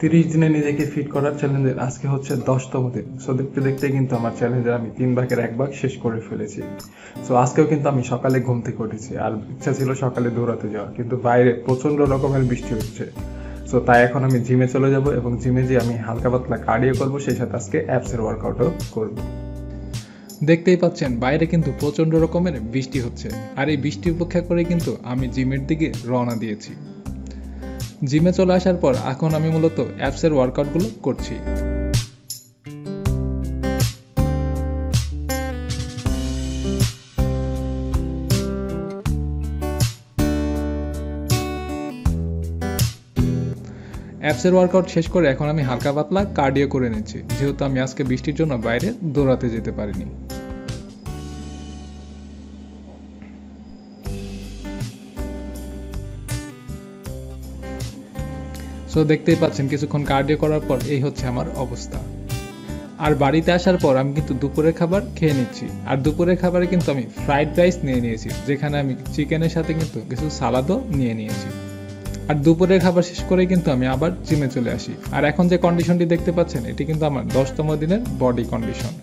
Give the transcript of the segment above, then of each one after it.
30 দিনে নিজেকে ফিট করার চ্যালেঞ্জের আজকে হচ্ছে 10তম দিন। সো দেখতে দেখতে কিন্তু আমার চ্যালেঞ্জের আমি 3 ভাগের 1 ভাগ শেষ করে ফেলেছি। সো আজকেও কিন্তু আমি সকালে ঘুম থেকে উঠেছি, আর ইচ্ছা ছিল সকালে দৌড়াতে যাওয়া, কিন্তু বাইরে প্রচন্ড রকমের বৃষ্টি হচ্ছে। সো তাই এখন আমি জিমে চলে যাব এবং জিমে যেয়ে আমি হালকা পাতলা কার্ডিও করবো, সেই সাথে আজকে অ্যাপসের ওয়ার্কআউটও করব। দেখতেই পাচ্ছেন বাইরে কিন্তু প্রচন্ড রকমের বৃষ্টি হচ্ছে, আর এই বৃষ্টি উপেক্ষা করে কিন্তু আমি জিমের দিকে রওনা দিয়েছি। জিমে চলে আসার পর এখন আমি মূলত অ্যাপসের ওয়ার্কআউটগুলো করছি। অ্যাপসের ওয়ার্কআউট শেষ করে এখন আমি হালকা পাতলা কার্ডিও করে নিচ্ছি, যেহেতু আমি আজকে বৃষ্টির জন্য বাইরে দৌড়াতে যেতে পারিনি। সো দেখতেই পাচ্ছেন কিছুক্ষণ কার্ডিও করার পর এই হচ্ছে আমার অবস্থা। আর বাড়িতে আসার পর আমি কিন্তু দুপুরের খাবার খেয়ে নিচ্ছি, আর দুপুরের খাবারে কিন্তু আমি ফ্রাইড রাইস নিয়ে নিয়েছি, যেখানে আমি চিকেনের সাথে কিন্তু কিছু সালাদও নিয়ে নিয়েছি। আর দুপুরের খাবার শেষ করে কিন্তু আমি আবার জিমে চলে আসি। আর এখন যে কন্ডিশনটি দেখতে পাচ্ছেন, এটি কিন্তু আমার 10তম দিনের বডি কন্ডিশন।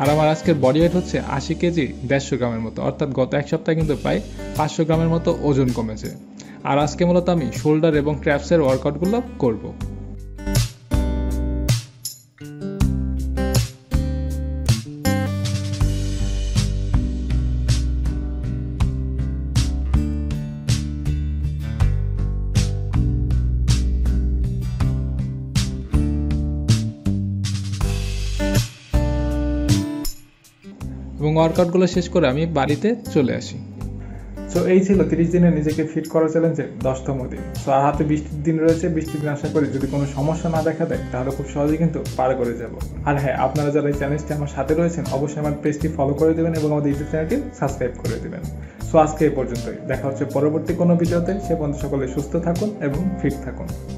আর আমার আজকের বডি ওয়েট হচ্ছে 80 কেজি 150 গ্রামের মতো, অর্থাৎ গত এক সপ্তাহে কিন্তু প্রায় 500 গ্রামের মতো ওজন কমেছে। আর আজকে মূলত আমি শোল্ডার এবং ট্র্যাপসের ওয়ার্কআউটগুলো করব। এবং ওয়ার্কআউটগুলো শেষ করে আমি বাড়িতে চলে আসি। সো এই ছিল 30 দিনে নিজেকে ফিট করা চ্যালেঞ্জের 10তম দিন। সো আর হাতে বৃষ্টির দিন রয়েছে, বৃষ্টির দিন আশা করি যদি কোনো সমস্যা না দেখা দেয় তাহলে খুব সহজেই কিন্তু পার করে যাব। আর হ্যাঁ, আপনারা যারা এই চ্যালেঞ্জটি আমার সাথে রয়েছেন অবশ্যই আমার পেজটি ফলো করে দেবেন এবং আমাদের ইউটিউব চ্যানেলটি সাবস্ক্রাইব করে দেবেন। সো আজকে এই পর্যন্তই, দেখা হচ্ছে পরবর্তী কোনো ভিডিওতে। সে পর্যন্ত সকলে সুস্থ থাকুন এবং ফিট থাকুন।